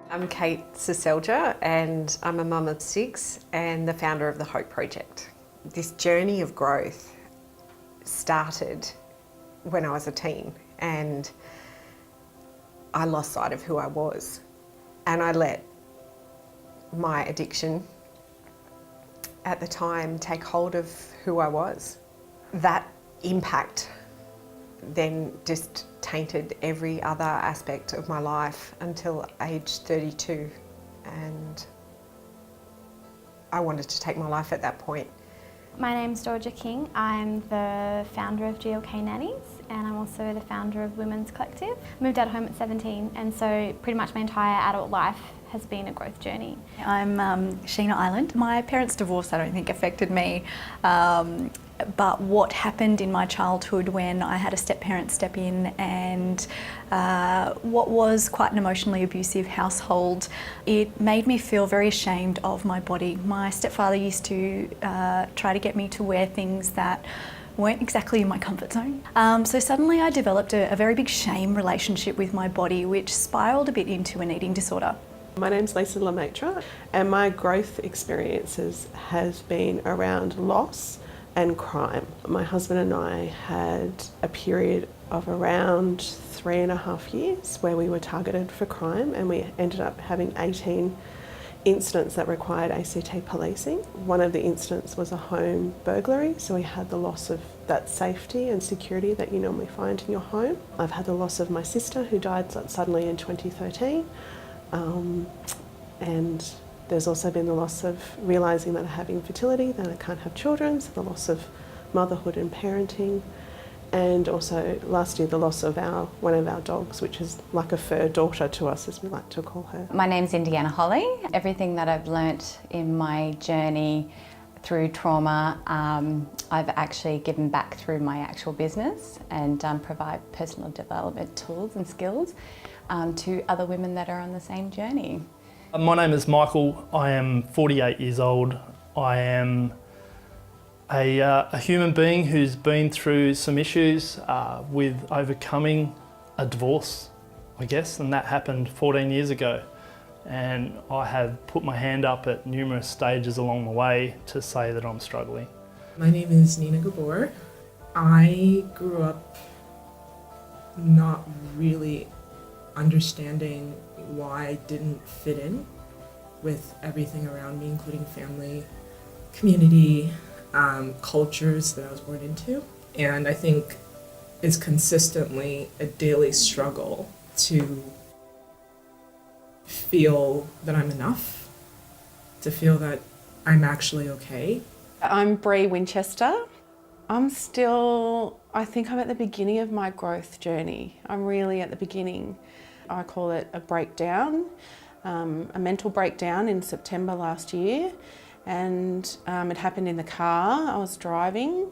I'm Kate Ciselja and I'm a mum of 6 and the founder of the Hope Project. This journey of growth started when I was a teen and I lost sight of who I was, and I let my addiction at the time take hold of who I was. That impact then just tainted every other aspect of my life until age 32, and I wanted to take my life at that point. My name's Georgia King. I'm the founder of GLK Nannies and I'm also the founder of Women's Collective. I moved out of home at 17, and so pretty much my entire adult life has been a growth journey. I'm Sheena Island. My parents' divorce I don't think affected me, but what happened in my childhood when I had a step-parent step in and what was quite an emotionally abusive household, it made me feel very ashamed of my body. My stepfather used to try to get me to wear things that weren't exactly in my comfort zone. So suddenly I developed a very big shame relationship with my body, which spiralled a bit into an eating disorder. My name's Lisa Lemaitre, and my growth experiences has been around loss and crime. My husband and I had a period of around 3.5 years where we were targeted for crime, and we ended up having 18 incidents that required ACT policing. One of the incidents was a home burglary, so we had the loss of that safety and security that you normally find in your home. I've had the loss of my sister who died suddenly in 2013. And there's also been the loss of realising that I have infertility, that I can't have children, so the loss of motherhood and parenting, and also last year the loss of one of our dogs, which is like a fur daughter to us, as we like to call her. My name's Indiana Holly. Everything that I've learnt in my journey through trauma, I've actually given back through my actual business and provide personal development tools and skills to other women that are on the same journey. My name is Michael. I am 48 years old. I am a human being who's been through some issues with overcoming a divorce, I guess, and that happened 14 years ago. And I have put my hand up at numerous stages along the way to say that I'm struggling. My name is Nina Gabor. I grew up not really understanding why I didn't fit in with everything around me, including family, community, cultures that I was born into. And I think it's consistently a daily struggle to feel that I'm enough, to feel that I'm actually okay. I'm Bree Winchester. I think I'm at the beginning of my growth journey. I'm really at the beginning. I call it a breakdown, a mental breakdown in September last year, and it happened in the car. I was driving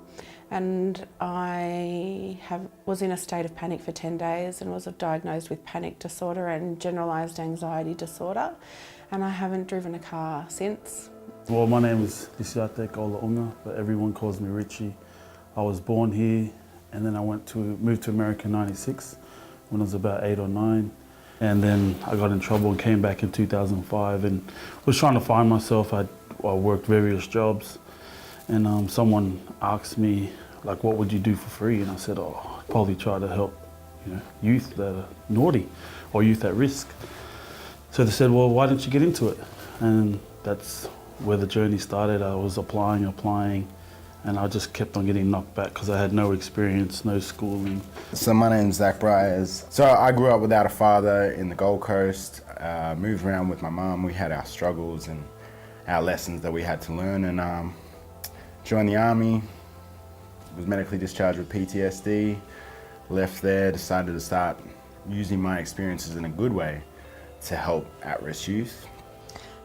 and I was in a state of panic for 10 days and was diagnosed with panic disorder and generalised anxiety disorder, and I haven't driven a car since. Well, my name is Isiate Olaunga, but everyone calls me Richie. I was born here and then I moved to America in '96 when I was about 8 or 9. And then I got in trouble and came back in 2005 and was trying to find myself. I worked various jobs, and someone asked me, like, what would you do for free? And I said, I'd probably try to help, youth that are naughty or youth at risk. So they said, well, why don't you get into it? And that's where the journey started. I was applying, and I just kept on getting knocked back because I had no experience, no schooling. So my name's Zach Bryers. So I grew up without a father in the Gold Coast, moved around with my mum. We had our struggles and our lessons that we had to learn, and joined the army, was medically discharged with PTSD, left there, decided to start using my experiences in a good way to help at-risk youth.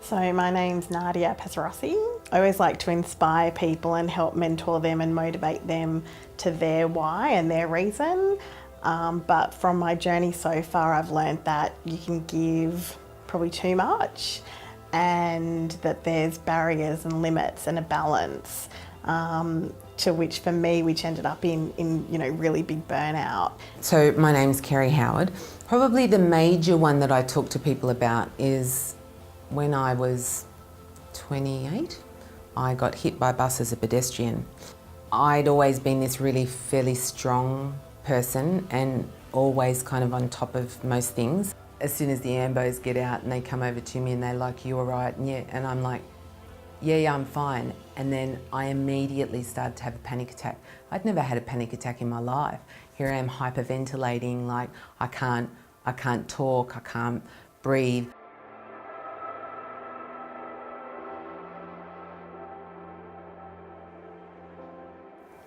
So my name's Nadia Pesarossi. I always like to inspire people and help mentor them and motivate them to their why and their reason. But from my journey so far, I've learned that you can give probably too much and that there's barriers and limits and a balance. to which for me, which ended up in you know, really big burnout. So my name's Kerry Howard. Probably the major one that I talk to people about is when I was 28, I got hit by a bus as a pedestrian. I'd always been this really fairly strong person and always kind of on top of most things. As soon as the ambos get out and they come over to me and they're like, "You all right?" And I'm like, yeah, I'm fine. And then I immediately started to have a panic attack. I'd never had a panic attack in my life. Here I am hyperventilating, like I can't talk, I can't breathe.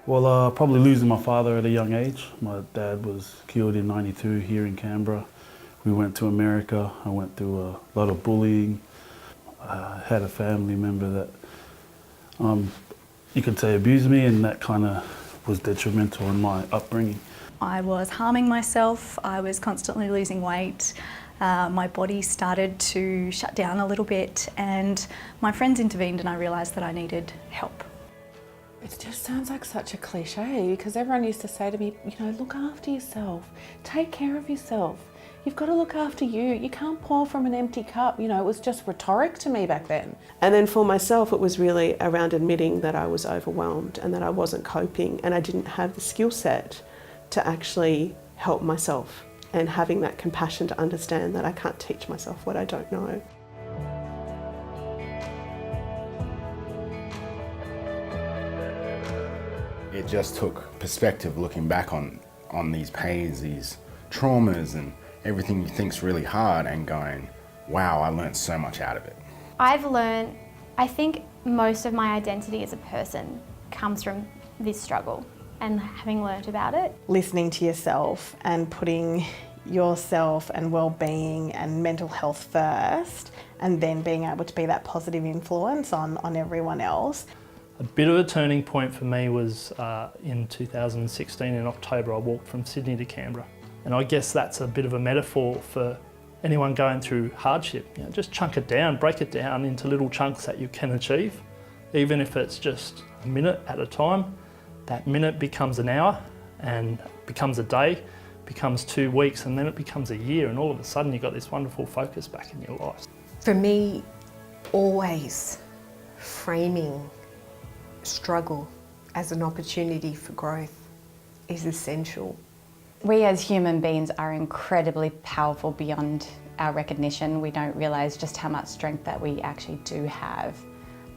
Well, probably losing my father at a young age. My dad was killed in '92 here in Canberra. We went to America. I went through a lot of bullying. I had a family member that you could say abused me, and that kind of was detrimental in my upbringing. I was harming myself, I was constantly losing weight, my body started to shut down a little bit, and my friends intervened and I realised that I needed help. It just sounds like such a cliche, because everyone used to say to me, you know, look after yourself, take care of yourself. You've got to look after you. You can't pour from an empty cup. You know, it was just rhetoric to me back then. And then for myself, it was really around admitting that I was overwhelmed and that I wasn't coping and I didn't have the skill set to actually help myself, and having that compassion to understand that I can't teach myself what I don't know. It just took perspective looking back on these pains, these traumas and everything you think's really hard, and going, wow, I learned so much out of it. I've learned, I think most of my identity as a person comes from this struggle and having learnt about it. Listening to yourself and putting yourself and well-being and mental health first, and then being able to be that positive influence on everyone else. A bit of a turning point for me was in 2016 in October. I walked from Sydney to Canberra. And I guess that's a bit of a metaphor for anyone going through hardship. You know, just chunk it down, break it down into little chunks that you can achieve. Even if it's just a minute at a time, that minute becomes an hour and becomes a day, becomes 2 weeks, and then it becomes a year, and all of a sudden you've got this wonderful focus back in your life. For me, always framing struggle as an opportunity for growth is essential. We as human beings are incredibly powerful beyond our recognition. We don't realise just how much strength that we actually do have.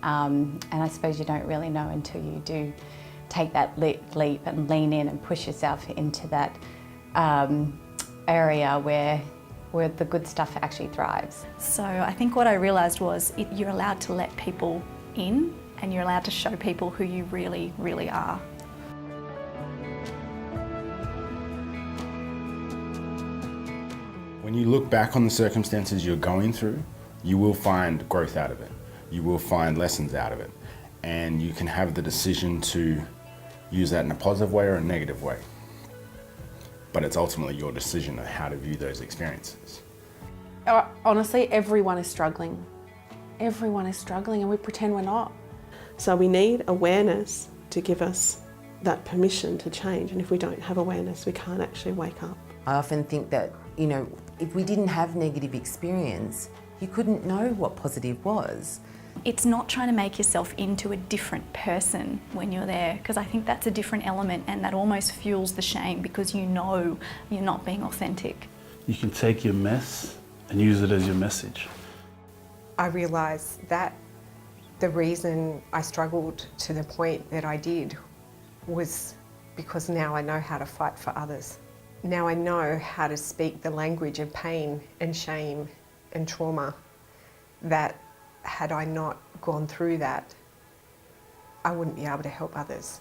And I suppose you don't really know until you do take that leap and lean in and push yourself into that area where the good stuff actually thrives. So I think what I realised was you're allowed to let people in, and you're allowed to show people who you really, really are. When you look back on the circumstances you're going through, you will find growth out of it. You will find lessons out of it. And you can have the decision to use that in a positive way or a negative way. But it's ultimately your decision of how to view those experiences. Honestly, everyone is struggling. Everyone is struggling, and we pretend we're not. So we need awareness to give us that permission to change. And if we don't have awareness, we can't actually wake up. I often think that, you know, if we didn't have negative experience, you couldn't know what positive was. It's not trying to make yourself into a different person when you're there, because I think that's a different element, and that almost fuels the shame because you know you're not being authentic. You can take your mess and use it as your message. I realised that the reason I struggled to the point that I did was because now I know how to fight for others. Now I know how to speak the language of pain and shame and trauma that had I not gone through that, I wouldn't be able to help others.